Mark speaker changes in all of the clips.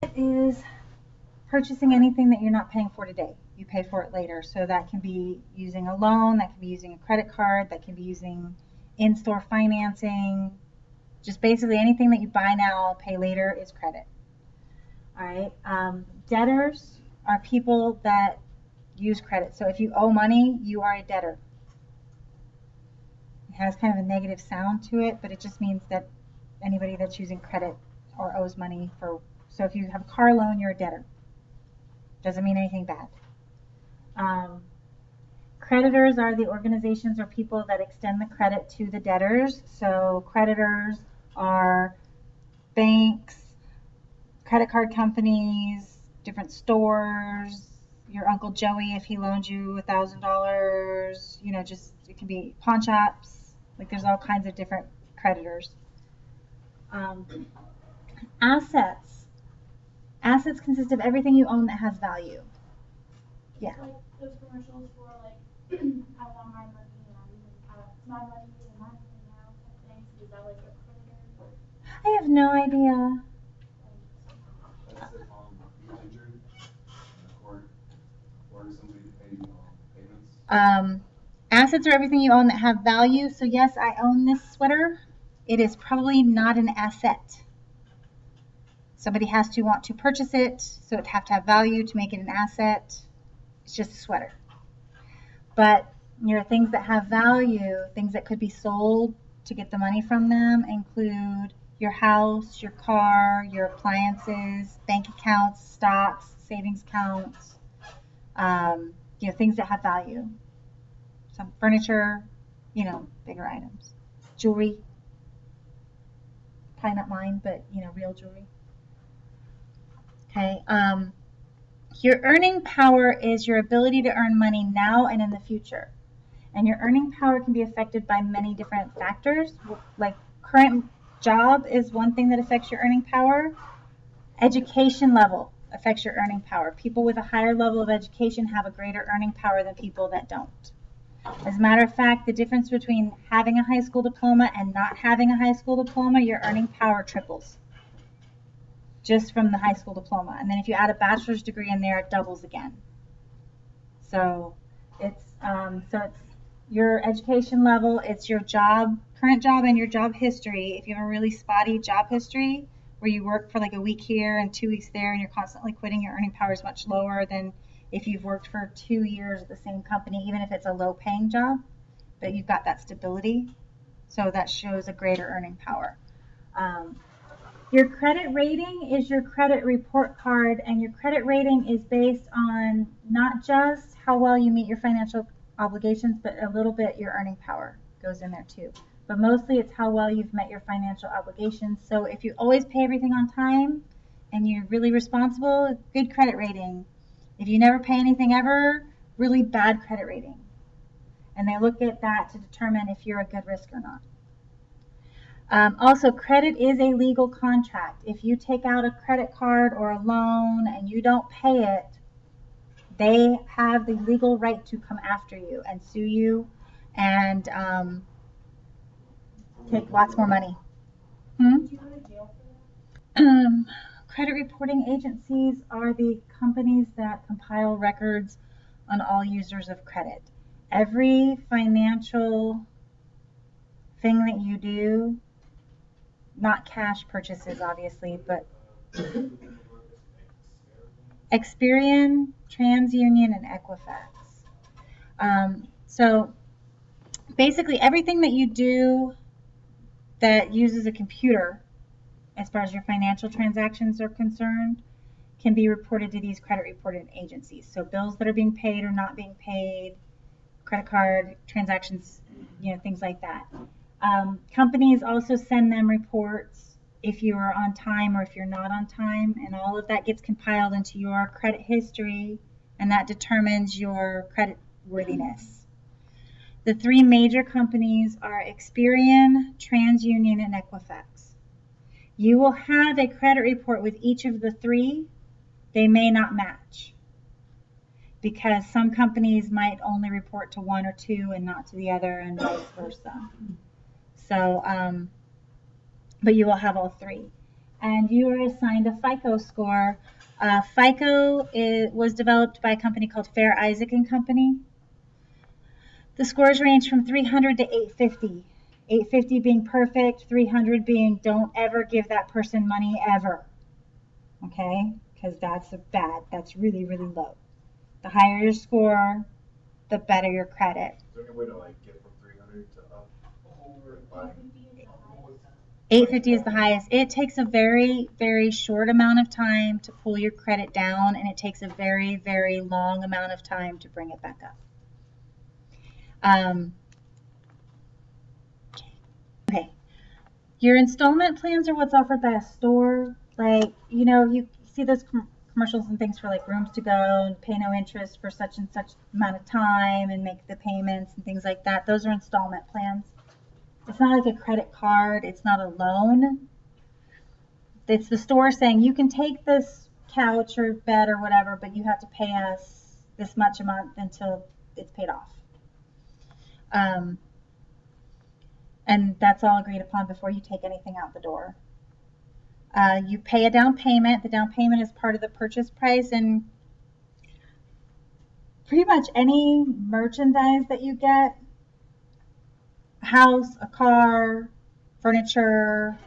Speaker 1: It is purchasing anything that you're not paying for today. You pay for it later. So that can be using a loan, that can be using a credit card, that can be using in-store financing. Just basically anything that you buy now, pay later is credit. All right. Debtors are people that use credit. So if you owe money, you are a debtor. It has kind of a negative sound to it, but it just means that anybody that's using credit or owes money for. So if you have a car loan, you're a debtor. Doesn't mean anything bad. Um, Creditors are the organizations or people that extend the credit to the debtors. So creditors are banks, credit card companies, different stores, your Uncle Joey if he loaned you $1,000, just it can be pawn shops. Like there's all kinds of different creditors. Um, Assets. Assets consist of everything you own that has value. Yeah.
Speaker 2: Like those commercials for like, I want my money and it's my money and my money now type things. Is that like a creditor?
Speaker 1: I have no idea.
Speaker 3: That's if you injured in the court, order somebody to pay payments.
Speaker 1: Assets are everything you own that have value. So yes, I own this sweater. It is probably not an asset. Somebody has to want to purchase it, so it'd have to have value to make it an asset. It's just a sweater. But things that have value, things that could be sold to get the money from them include your house, your car, your appliances, bank accounts, stocks, savings accounts, things that have value. Some furniture, bigger items. Jewelry. Probably not mine, but real jewelry. Okay. Your earning power is your ability to earn money now and in the future. And your earning power can be affected by many different factors. Like current job is one thing that affects your earning power. Education level affects your earning power. People with a higher level of education have a greater earning power than people that don't. As a matter of fact, the difference between having a high school diploma and not having a high school diploma, your earning power triples just from the high school diploma. And then if you add a bachelor's degree in there, it doubles again. So it's your education level, it's your job, current job, and your job history. If you have a really spotty job history where you work for like a week here and 2 weeks there and you're constantly quitting, your earning power is much lower than if you've worked for 2 years at the same company, even if it's a low paying job, but you've got that stability. So that shows a greater earning power. Your credit rating is your credit report card, and your credit rating is based on not just how well you meet your financial obligations, but a little bit your earning power goes in there too. But mostly it's how well you've met your financial obligations. So if you always pay everything on time and you're really responsible, good credit rating. If you never pay anything ever, really bad credit rating. And they look at that to determine if you're a good risk or not. Also, credit is a legal contract. If you take out a credit card or a loan and you don't pay it, they have the legal right to come after you and sue you and take lots more money.
Speaker 2: Do you go to jail for that?
Speaker 1: Credit reporting agencies are the companies that compile records on all users of credit. Every financial thing that you do, not cash purchases obviously, but Experian, TransUnion, and Equifax. So basically everything that you do that uses a computer, as far as your financial transactions are concerned, can be reported to these credit reporting agencies. So bills that are being paid or not being paid, credit card transactions, things like that. Companies also send them reports if you are on time or if you're not on time, and all of that gets compiled into your credit history, and that determines your credit worthiness. The three major companies are Experian, TransUnion, and Equifax. You will have a credit report with each of the three. They may not match because some companies might only report to one or two and not to the other, and vice versa. So, but you will have all three. and you are assigned a FICO score. FICO was developed by a company called Fair Isaac and Company. The scores range from 300 to 850. 850 being perfect, 300 being don't ever give that person money ever. Okay? Because that's bad. That's really, really low. The higher your score, the better your credit.
Speaker 3: Is there any way to like get from 300 to up? Or by
Speaker 1: 850 is the highest. It takes a very, very short amount of time to pull your credit down, and it takes a very, very long amount of time to bring it back up. Okay. Your installment plans are what's offered by a store. Like, you see those commercials and things for like rooms to go and pay no interest for such and such amount of time and make the payments and things like that. Those are installment plans. It's not like a credit card. It's not a loan. It's the store saying you can take this couch or bed or whatever, but you have to pay us this much a month until it's paid off. And that's all agreed upon before you take anything out the door. You pay a down payment. The down payment is part of the purchase price, and pretty much any merchandise that you get, a house, a car, furniture,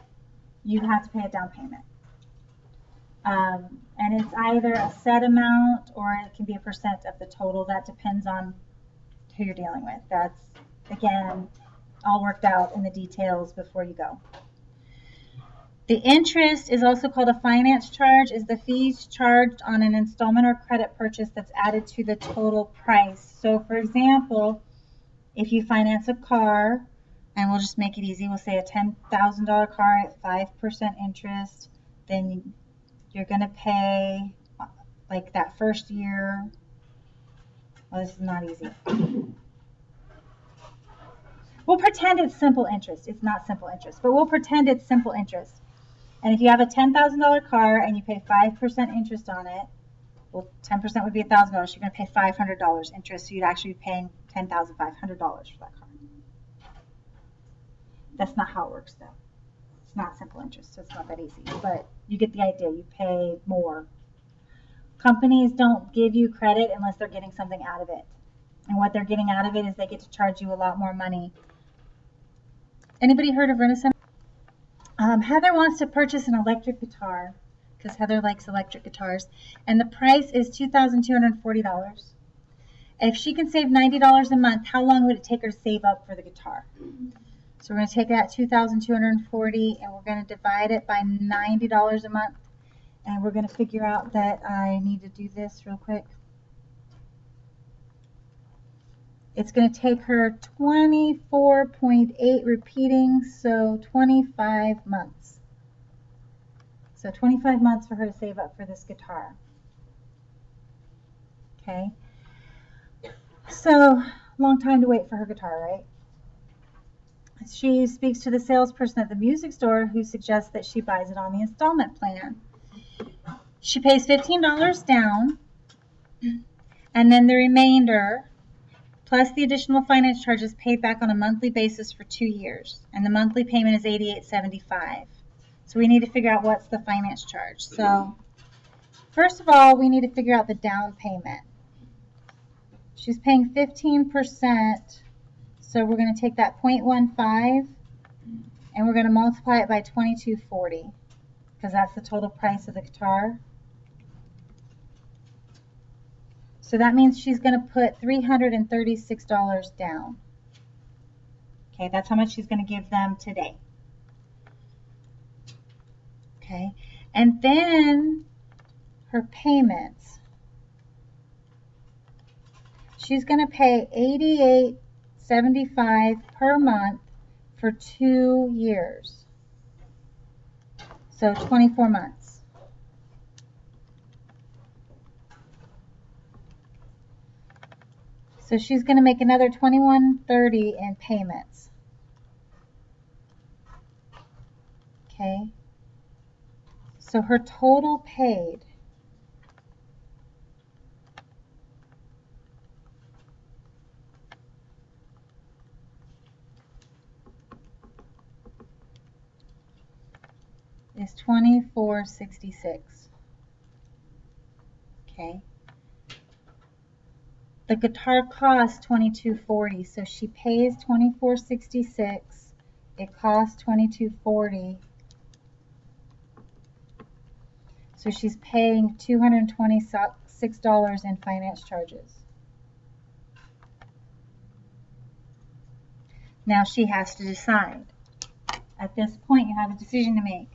Speaker 1: you have to pay a down payment. And it's either a set amount or it can be a percent of the total. That depends on who you're dealing with. That's, again, all worked out in the details before you go. The interest is also called a finance charge, is the fees charged on an installment or credit purchase that's added to the total price. So for example, if you finance a car, and we'll just make it easy, we'll say a $10,000 car at 5% interest, then you're going to pay like that first year. Well, this is not easy. We'll pretend it's simple interest. It's not simple interest, but we'll pretend it's simple interest. And if you have a $10,000 car and you pay 5% interest on it, well, 10% would be $1,000. You're going to pay $500 interest, so you'd actually be paying $10,500 for that car. That's not how it works, though. It's not simple interest, so it's not that easy. But you get the idea. You pay more. Companies don't give you credit unless they're getting something out of it. And what they're getting out of it is they get to charge you a lot more money. Anybody heard of Renaissance? Heather wants to purchase an electric guitar because Heather likes electric guitars, and the price is $2,240. If she can save $90 a month, how long would it take her to save up for the guitar? So we're going to take that $2,240 and we're going to divide it by $90 a month, and we're going to figure out that I need to do this real quick. It's going to take her 24.8 repeating, so 25 months. So 25 months for her to save up for this guitar. Okay. So, long time to wait for her guitar, right? She speaks to the salesperson at the music store who suggests that she buys it on the installment plan. She pays $15 down, and then the remainder, plus the additional finance charges, paid back on a monthly basis for 2 years, and the monthly payment is $88.75. So we need to figure out what's the finance charge. So first of all, we need to figure out the down payment. She's paying 15%, so we're going to take that 0.15 and we're going to multiply it by 2240 because that's the total price of the guitar. So that means she's going to put $336 down. Okay, that's how much she's going to give them today. Okay, and then her payments. She's going to pay $88.75 per month for 2 years. So 24 months. So she's going to make another $21.30 in payments. Okay. So her total paid is $24.66. Okay. The guitar costs $22.40, so she pays $24.66. It costs $22.40. So she's paying $226 in finance charges. Now she has to decide. At this point, you have a decision to make.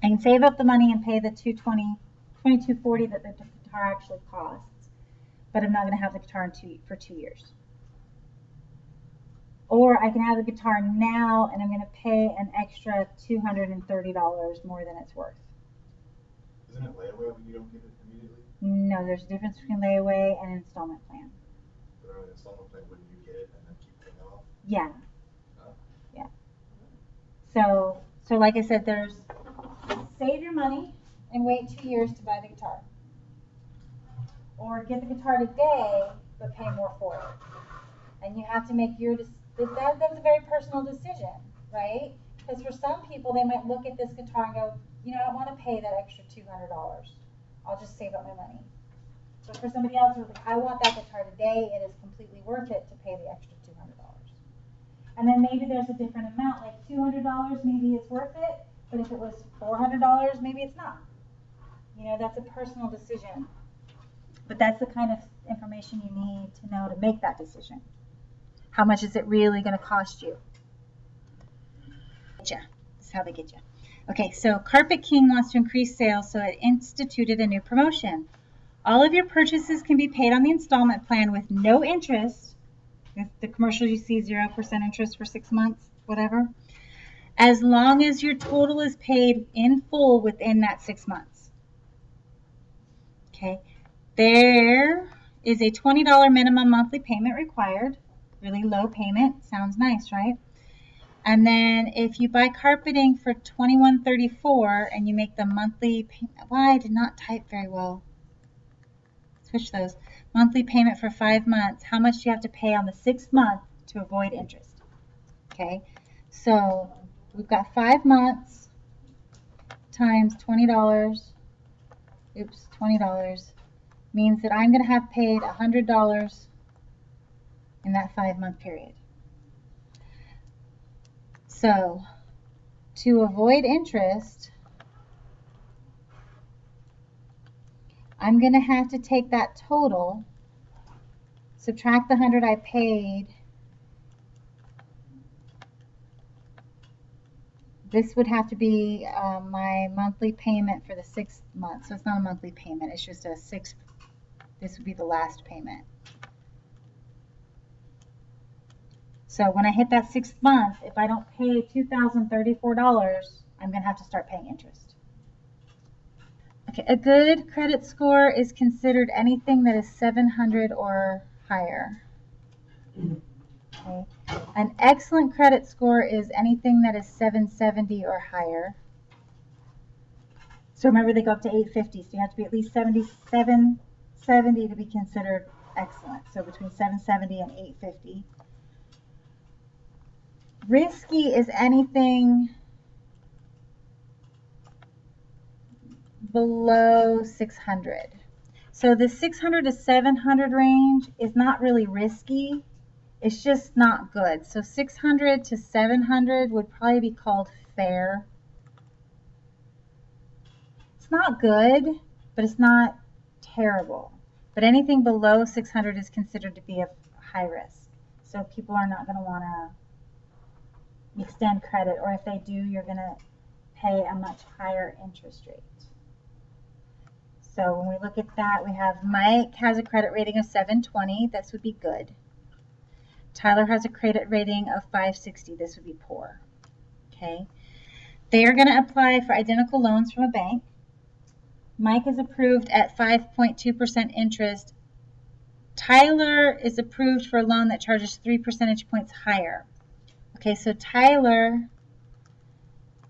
Speaker 1: I can save up the money and pay the $22.40 that the guitar actually costs, but I'm not going to have the guitar for 2 years. Or I can have the guitar now and I'm going to pay an extra $230 more than it's worth.
Speaker 3: Isn't it layaway when you don't get it immediately?
Speaker 1: No, there's a difference between layaway and an installment plan.
Speaker 3: But on an installment plan, wouldn't you get it and then keep paying off?
Speaker 1: Yeah.
Speaker 3: Oh.
Speaker 1: Yeah. So like I said, there's save your money and wait 2 years to buy the guitar. Or get the guitar today, but pay more for it. And you have to make that's a very personal decision, right? Because for some people, they might look at this guitar and go, I don't want to pay that extra $200. I'll just save up my money. But for somebody else who's like, I want that guitar today, it is completely worth it to pay the extra $200. And then maybe there's a different amount, like $200, maybe it's worth it, but if it was $400, maybe it's not. That's a personal decision. But that's the kind of information you need to know to make that decision. How much is it really going to cost you? This is how they get you. Okay, so Carpet King wants to increase sales, so it instituted a new promotion. All of your purchases can be paid on the installment plan with no interest. If the commercial you see 0% interest for 6 months, whatever, as long as your total is paid in full within that 6 months. Okay, there is a $20 minimum monthly payment required. Really low payment, sounds nice, right? And then if you buy carpeting for $21.34 and you make the monthly payment, I did not type very well. Switch those. Monthly payment for 5 months. How much do you have to pay on the 6th month to avoid interest? Okay, so we've got 5 months times $20. Oops, $20 means that I'm going to have paid $100 in that 5-month period. So to avoid interest, I'm going to have to take that total, subtract the 100 I paid. This would have to be my monthly payment for the 6th month. So it's not a monthly payment, it's just a 6th. This would be the last payment. So when I hit that 6th month, if I don't pay $2,034, I'm going to have to start paying interest. Okay, a good credit score is considered anything that is 700 or higher. Okay. An excellent credit score is anything that is 770 or higher. So remember, they go up to 850, so you have to be at least 770 to be considered excellent. So between 770 and 850. Risky is anything below 600. So the 600 to 700 range is not really risky. It's just not good. So 600 to 700 would probably be called fair. It's not good, but it's not terrible. But anything below 600 is considered to be a high risk. So people are not going to want to extend credit, or if they do, you're going to pay a much higher interest rate. So when we look at that, we have Mike has a credit rating of 720. This would be good. Tyler has a credit rating of 560. This would be poor. Okay. They are going to apply for identical loans from a bank. Mike is approved at 5.2% interest. Tyler is approved for a loan that charges 3 percentage points higher. Okay, so Tyler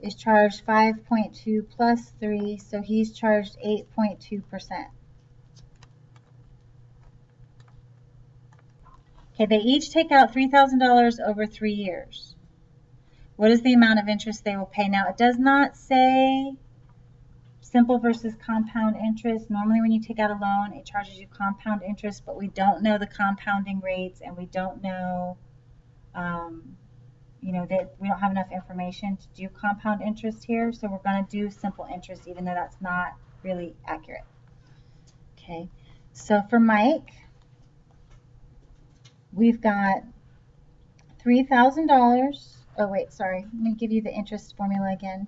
Speaker 1: is charged 5.2 plus 3, so he's charged 8.2%. Okay, they each take out $3,000 over 3 years. What is the amount of interest they will pay? Now, it does not say simple versus compound interest. Normally when you take out a loan, it charges you compound interest, but we don't know the compounding rates, and we don't know, that we don't have enough information to do compound interest here. So we're going to do simple interest, even though that's not really accurate. Okay, so for Mike, we've got $3,000. Oh, wait, sorry. Let me give you the interest formula again.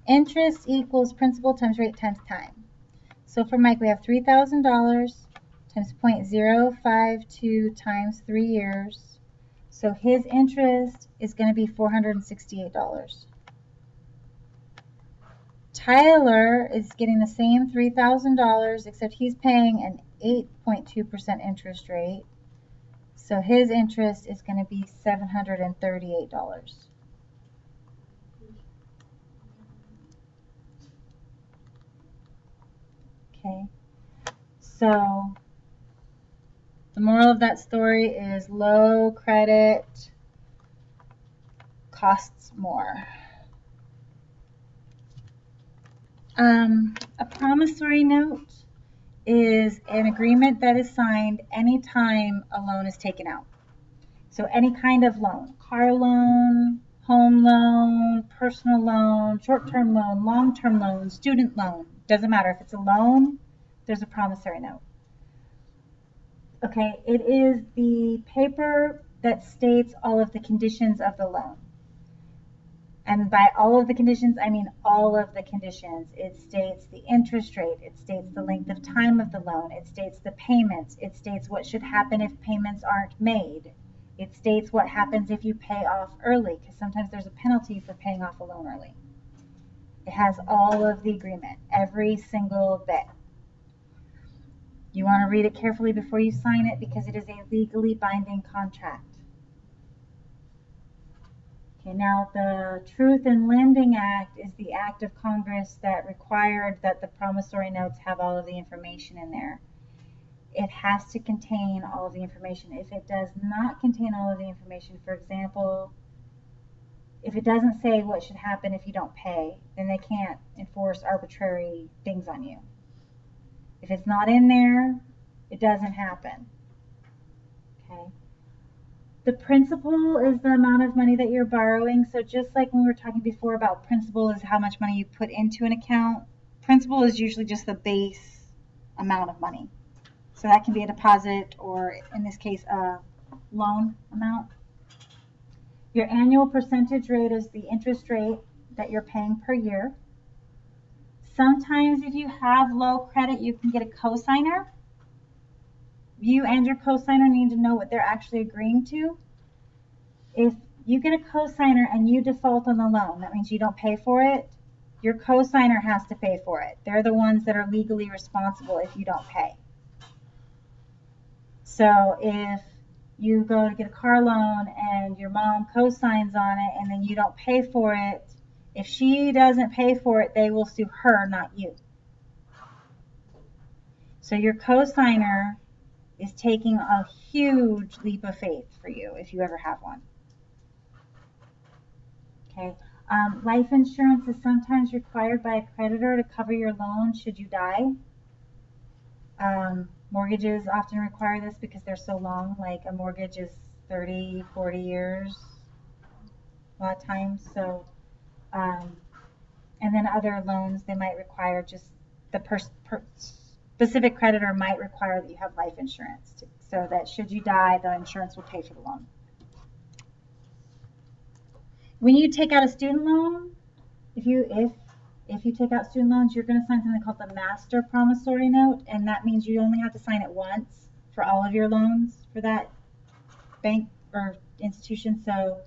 Speaker 1: Interest equals principal times rate times time. So for Mike, we have $3,000 times 0.052 times 3 years. So his interest is going to be $468. Tyler is getting the same $3,000, except he's paying an 8.2% interest rate. So his interest is going to be $738. Okay, so the moral of that story is low credit costs more. A promissory note is an agreement that is signed anytime a loan is taken out. So any kind of loan, car loan, home loan, personal loan, short-term loan, long-term loan, student loan, doesn't matter. If it's a loan, there's a promissory note. Okay, it is the paper that states all of the conditions of the loan. And by all of the conditions, I mean all of the conditions. It states the interest rate, it states the length of time of the loan, it states the payments, it states what should happen if payments aren't made. It states what happens if you pay off early, because sometimes there's a penalty for paying off a loan early. It has all of the agreement, every single bit. You want to read it carefully before you sign it, because it is a legally binding contract. Okay, now the Truth in Lending Act is the act of Congress that required that the promissory notes have all of the information in there. It has to contain all of the information. If it does not contain all of the information, for example, if it doesn't say what should happen if you don't pay, then they can't enforce arbitrary things on you. If it's not in there, it doesn't happen. Okay. The principal is the amount of money that you're borrowing. So just like when we were talking before about principal is how much money you put into an account, principal is usually just the base amount of money. So that can be a deposit, or in this case, a loan amount. Your annual percentage rate is the interest rate that you're paying per year. Sometimes if you have low credit, you can get a cosigner. You and your cosigner need to know what they're actually agreeing to. If you get a cosigner and you default on the loan, that means you don't pay for it, your cosigner has to pay for it. They're the ones that are legally responsible if you don't pay. So if you go to get a car loan and your mom cosigns on it and then you don't pay for it, if she doesn't pay for it, they will sue her, not you. So your cosigner is taking a huge leap of faith for you if you ever have one. Okay. Life insurance is sometimes required by a creditor to cover your loan should you die. Mortgages often require this because they're so long. Like a mortgage is 30, 40 years a lot of times. So, and then other loans, they might require just the specific creditor might require that you have life insurance so that should you die, the insurance will pay for the loan. When you take out a student loan, if you take out student loans, you're going to sign something called the master promissory note, and that means you only have to sign it once for all of your loans for that bank or institution. So,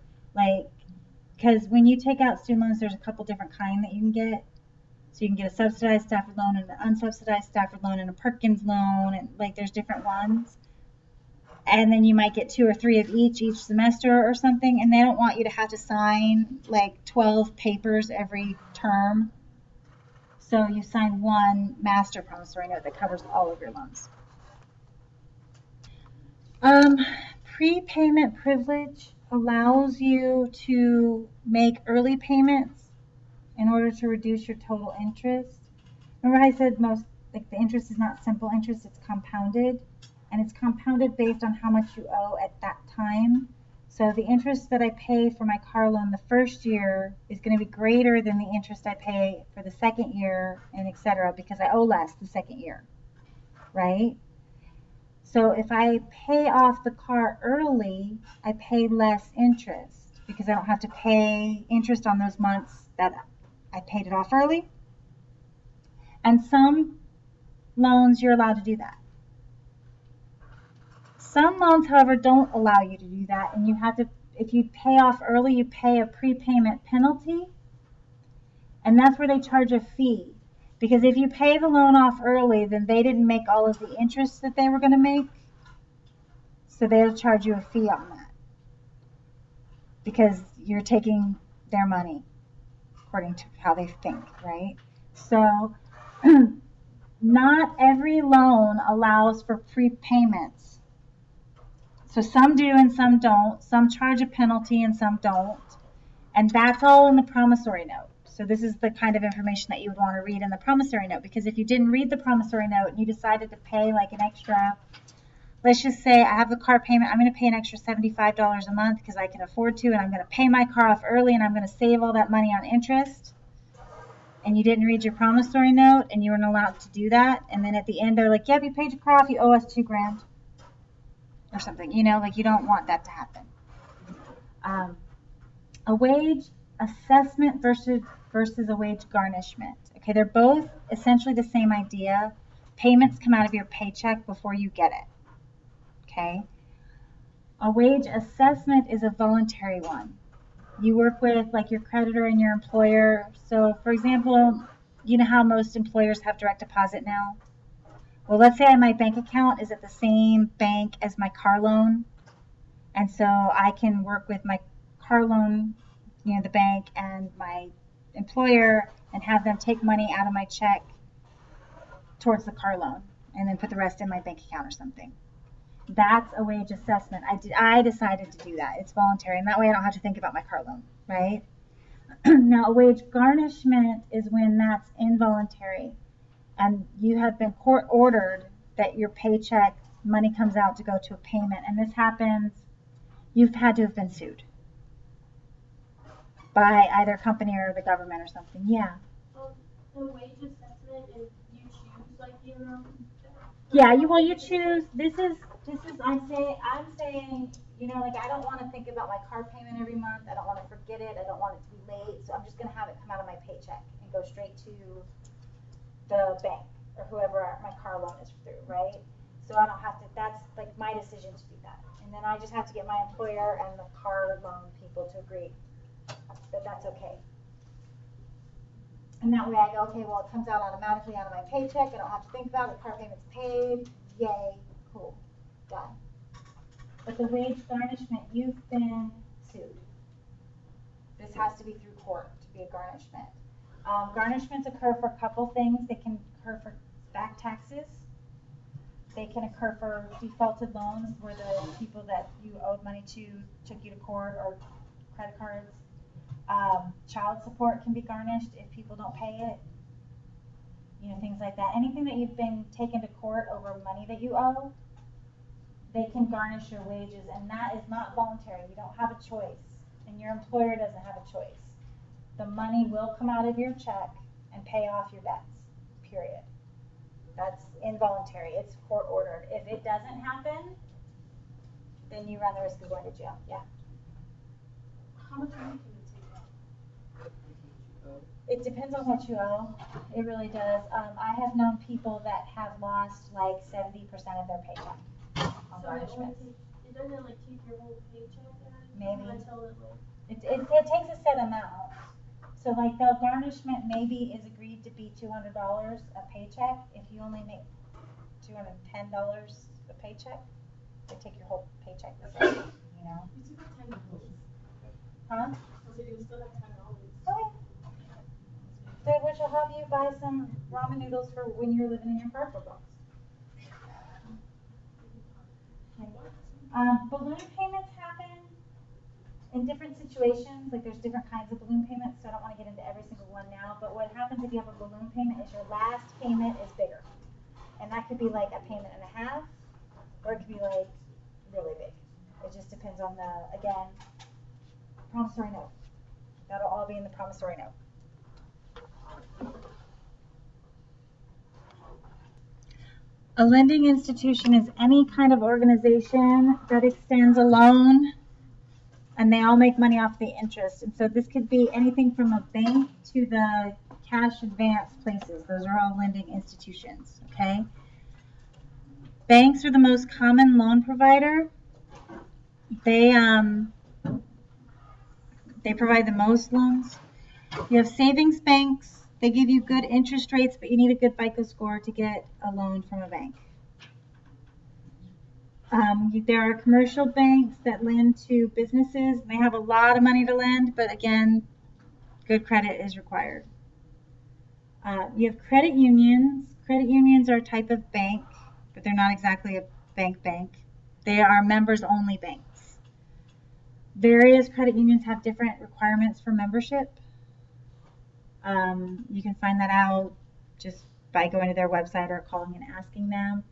Speaker 1: because when you take out student loans, there's a couple different kinds that you can get. So you can get a subsidized Stafford loan and an unsubsidized Stafford loan and a Perkins loan, and there's different ones. And then you might get 2 or 3 of each semester or something, and they don't want you to have to sign 12 papers every term. So you sign one master promissory note that covers all of your loans. Prepayment privilege. allows you to make early payments in order to reduce your total interest. Remember I said most, like the interest is not simple interest, it's compounded. And it's compounded based on how much you owe at that time. So the interest that I pay for my car loan the first year is going to be greater than the interest I pay for the second year, and etc., because I owe less the second year, right? So if I pay off the car early, I pay less interest because I don't have to pay interest on those months that I paid it off early. And some loans you're allowed to do that. Some loans, however, don't allow you to do that, and you have to, if you pay off early, you pay a prepayment penalty, and that's where they charge a fee. Because if you pay the loan off early, then they didn't make all of the interest that they were going to make, so they'll charge you a fee on that because you're taking their money according to how they think, right? So not every loan allows for prepayments. So some do and some don't. Some charge a penalty and some don't. And that's all in the promissory note. So this is the kind of information that you would want to read in the promissory note, because if you didn't read the promissory note and you decided to pay like an extra, let's just say I have the car payment, I'm going to pay an extra $75 a month because I can afford to, and I'm going to pay my car off early and I'm going to save all that money on interest. And you didn't read your promissory note and you weren't allowed to do that. And then at the end they're like, yep, you paid your car off, you owe us $2,000 or something, like you don't want that to happen. A wage assessment versus a wage garnishment. Okay, they're both essentially the same idea. Payments come out of your paycheck before you get it. Okay. A wage assessment is a voluntary one. You work with like your creditor and your employer. So for example, you know how most employers have direct deposit now? Well, let's say my bank account is at the same bank as my car loan. And so I can work with my car loan, the bank and my employer, and have them take money out of my check towards the car loan and then put the rest in my bank account or something. That's a wage assessment. I decided to do that. It's voluntary, and that way I don't have to think about my car loan, right? Now, a wage garnishment is when that's involuntary and you have been court ordered that your paycheck money comes out to go to a payment, and this happens, you've had to have been sued by either a company or the government or something. Yeah.
Speaker 2: So the wage assessment is you choose like the amount.
Speaker 1: Yeah, you choose. I'm saying, like I don't want to think about my car payment every month. I don't want to forget it. I don't want it to be late. So I'm just gonna have it come out of my paycheck and go straight to the bank or whoever my car loan is through, right? So I don't have to. That's like my decision to do that, and then I just have to get my employer and the car loan people to agree that that's okay. And that way I go, okay, well, it comes out automatically out of my paycheck. I don't have to think about it. Car payment's paid. Yay. Cool. Done. But the wage garnishment, you've been sued. This has to be through court to be a garnishment. Garnishments occur for a couple things. They can occur for back taxes. They can occur for defaulted loans where the people that you owed money to took you to court, or credit cards. Child support can be garnished if people don't pay it. Things like that. Anything that you've been taken to court over money that you owe, they can garnish your wages, and that is not voluntary. You don't have a choice, and your employer doesn't have a choice. The money will come out of your check and pay off your debts, period. That's involuntary. It's court ordered. If it doesn't happen, then you run the risk of going to jail. Yeah.
Speaker 2: How much money can you take out?
Speaker 1: It depends on what you owe. It really does. I have known people that have lost like 70% of their paycheck on garnishments.
Speaker 2: It doesn't like take your whole paycheck
Speaker 1: Maybe.
Speaker 2: until it like.
Speaker 1: It takes a set amount. So like the garnishment maybe is agreed to be $200 a paycheck. If you only make $210 a paycheck, they take your whole paycheck.
Speaker 2: You still have $10.
Speaker 1: Huh?
Speaker 2: So you still have $10.
Speaker 1: Oh yeah. Which will help you buy some ramen noodles for when you're living in your cardboard box. Okay. Balloon payments happen in different situations, like there's different kinds of balloon payments, so I don't want to get into every single one now, but what happens if you have a balloon payment is your last payment is bigger. And that could be like a payment and a half, or it could be like really big. It just depends on the, again, promissory note. That'll all be in the promissory note. A lending institution is any kind of organization that extends a loan, and they all make money off the interest. And so this could be anything from a bank to the cash advance places. Those are all lending institutions, okay? Banks are the most common loan provider. They provide the most loans. You have savings banks. They give you good interest rates, but you need a good FICO score to get a loan from a bank. There are commercial banks that lend to businesses. They have a lot of money to lend, but again, good credit is required. You have credit unions. Credit unions are a type of bank, but they're not exactly a bank. They are members-only banks. Various credit unions have different requirements for membership. You can find that out just by going to their website or calling and asking them.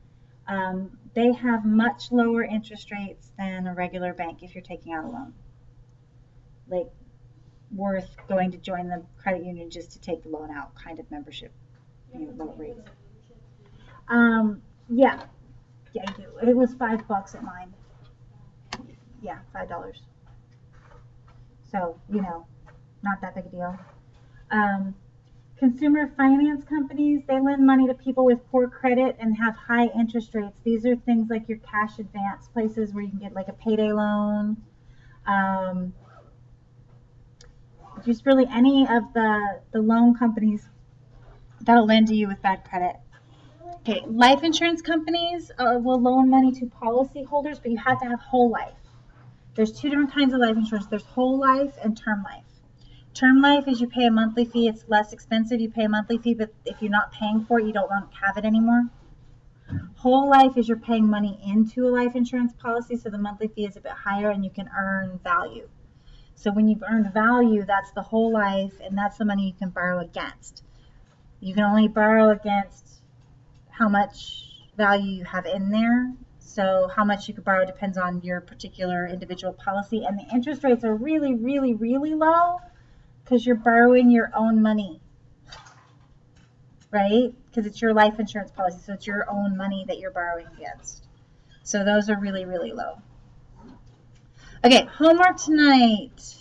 Speaker 1: They have much lower interest rates than a regular bank if you're taking out a loan. Like, worth going to join the credit union just to take the loan out kind of membership, low rates. Yeah, you do. It was $5 at mine. Yeah, $5. So, not that big a deal. Consumer finance companies, they lend money to people with poor credit and have high interest rates. These are things like your cash advance places where you can get like a payday loan. Just really any of the loan companies that'll lend to you with bad credit. Okay, life insurance companies will loan money to policy holders, but you have to have whole life. There's two different kinds of life insurance. There's whole life and term life. Term life is you pay a monthly fee. It's less expensive. You pay a monthly fee, but if you're not paying for it, you don't have it anymore. Whole life is you're paying money into a life insurance policy, so the monthly fee is a bit higher and you can earn value. So when you've earned value, that's the whole life, and that's the money you can borrow against. You can only borrow against how much value you have in there. So how much you could borrow depends on your particular individual policy, and the interest rates are really, really, really low because you're borrowing your own money, right? Because it's your life insurance policy, so it's your own money that you're borrowing against. So those are really, really low. Okay, homework tonight.